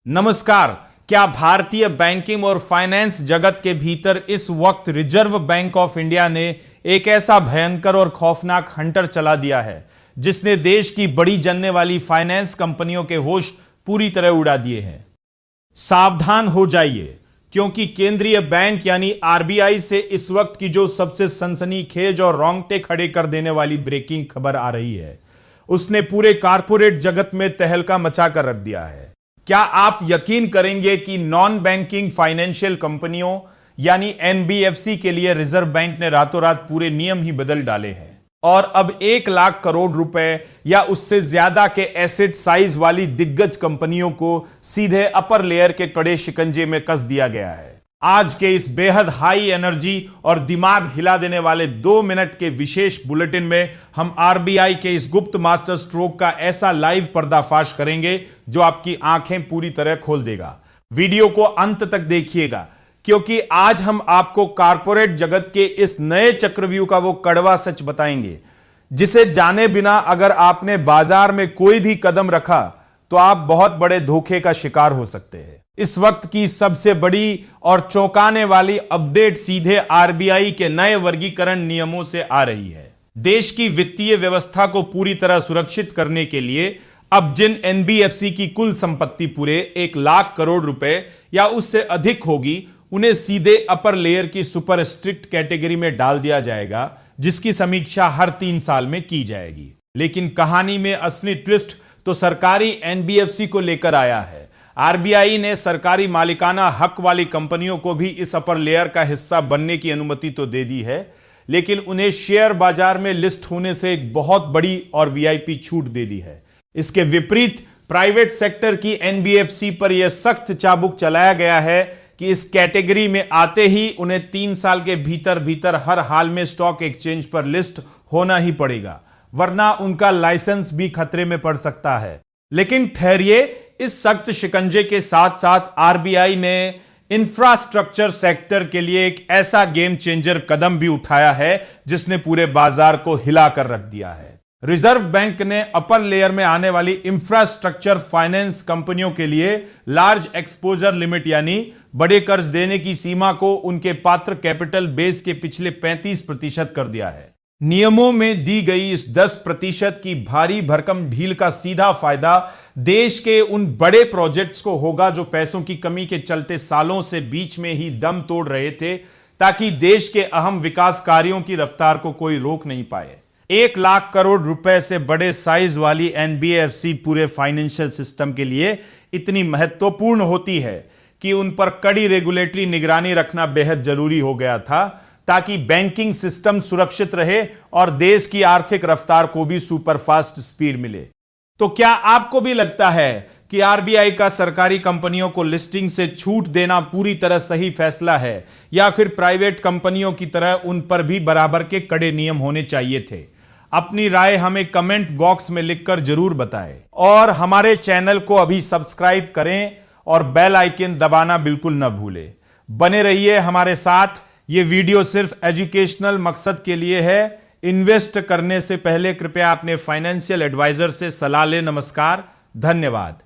नमस्कार। क्या भारतीय बैंकिंग और फाइनेंस जगत के भीतर इस वक्त रिजर्व बैंक ऑफ इंडिया ने एक ऐसा भयंकर और खौफनाक हंटर चला दिया है जिसने देश की बड़ी जनने वाली फाइनेंस कंपनियों के होश पूरी तरह उड़ा दिए हैं। सावधान हो जाइए, क्योंकि केंद्रीय बैंक यानी आरबीआई से इस वक्त की जो सबसे सनसनीखेज और रोंगटे खड़े कर देने वाली ब्रेकिंग खबर आ रही है, उसने पूरे कारपोरेट जगत में तहलका मचा कर रख दिया है। क्या आप यकीन करेंगे कि नॉन बैंकिंग फाइनेंशियल कंपनियों यानी एनबीएफसी के लिए रिजर्व बैंक ने रातों रात पूरे नियम ही बदल डाले हैं और अब 1 लाख करोड़ रुपए या उससे ज्यादा के एसेट साइज वाली दिग्गज कंपनियों को सीधे अपर लेयर के कड़े शिकंजे में कस दिया गया है। आज के इस बेहद हाई एनर्जी और दिमाग हिला देने वाले 2 मिनट के विशेष बुलेटिन में हम आरबीआई के इस गुप्त मास्टर स्ट्रोक का ऐसा लाइव पर्दाफाश करेंगे जो आपकी आंखें पूरी तरह खोल देगा। वीडियो को अंत तक देखिएगा, क्योंकि आज हम आपको कारपोरेट जगत के इस नए चक्रव्यूह का वो कड़वा सच बताएंगे जिसे जाने बिना अगर आपने बाजार में कोई भी कदम रखा तो आप बहुत बड़े धोखे का शिकार हो सकते हैं। इस वक्त की सबसे बड़ी और चौंकाने वाली अपडेट सीधे आरबीआई के नए वर्गीकरण नियमों से आ रही है। देश की वित्तीय व्यवस्था को पूरी तरह सुरक्षित करने के लिए अब जिन एनबीएफसी की कुल संपत्ति पूरे 1 लाख करोड़ रुपए या उससे अधिक होगी, उन्हें सीधे अपर लेयर की सुपर स्ट्रिक्ट कैटेगरी में डाल दिया जाएगा, जिसकी समीक्षा हर 3 साल में की जाएगी। लेकिन कहानी में असली ट्विस्ट तो सरकारी एनबीएफसी को लेकर आया है। आरबीआई ने सरकारी मालिकाना हक वाली कंपनियों को भी इस अपर लेयर का हिस्सा बनने की अनुमति तो दे दी है, लेकिन उन्हें शेयर बाजार में लिस्ट होने से एक बहुत बड़ी और वीआईपी छूट दे दी है। इसके विपरीत प्राइवेट सेक्टर की एनबीएफसी पर यह सख्त चाबुक चलाया गया है कि इस कैटेगरी में आते ही उन्हें 3 साल के भीतर भीतर हर हाल में स्टॉक एक्सचेंज पर लिस्ट होना ही पड़ेगा, वरना उनका लाइसेंस भी खतरे में पड़ सकता है। लेकिन ठहरिए, इस सख्त शिकंजे के साथ साथ आरबीआई ने इंफ्रास्ट्रक्चर सेक्टर के लिए एक ऐसा गेम चेंजर कदम भी उठाया है जिसने पूरे बाजार को हिला कर रख दिया है। रिजर्व बैंक ने अपर लेयर में आने वाली इंफ्रास्ट्रक्चर फाइनेंस कंपनियों के लिए लार्ज एक्सपोजर लिमिट यानी बड़े कर्ज देने की सीमा को उनके पात्र कैपिटल बेस के पिछले 35% कर दिया है। नियमों में दी गई इस 10% की भारी भरकम ढील का सीधा फायदा देश के उन बड़े प्रोजेक्ट्स को होगा जो पैसों की कमी के चलते सालों से बीच में ही दम तोड़ रहे थे, ताकि देश के अहम विकास कार्यों की रफ्तार को कोई रोक नहीं पाए। 1 लाख करोड़ रुपए से बड़े साइज वाली एनबीएफसी पूरे फाइनेंशियल सिस्टम के लिए इतनी महत्वपूर्ण होती है कि उन पर कड़ी रेगुलेटरी निगरानी रखना बेहद जरूरी हो गया था, ताकि बैंकिंग सिस्टम सुरक्षित रहे और देश की आर्थिक रफ्तार को भी सुपरफास्ट स्पीड मिले। तो क्या आपको भी लगता है कि आरबीआई का सरकारी कंपनियों को लिस्टिंग से छूट देना पूरी तरह सही फैसला है, या फिर प्राइवेट कंपनियों की तरह उन पर भी बराबर के कड़े नियम होने चाहिए थे? अपनी राय हमें कमेंट बॉक्स में लिखकर जरूर बताएं और हमारे चैनल को अभी सब्सक्राइब करें और बेल आइकन दबाना बिल्कुल न भूलें। बने रहिए हमारे साथ। ये वीडियो सिर्फ एजुकेशनल मकसद के लिए है। इन्वेस्ट करने से पहले कृपया अपने फाइनेंशियल एडवाइजर से सलाह लें। नमस्कार, धन्यवाद।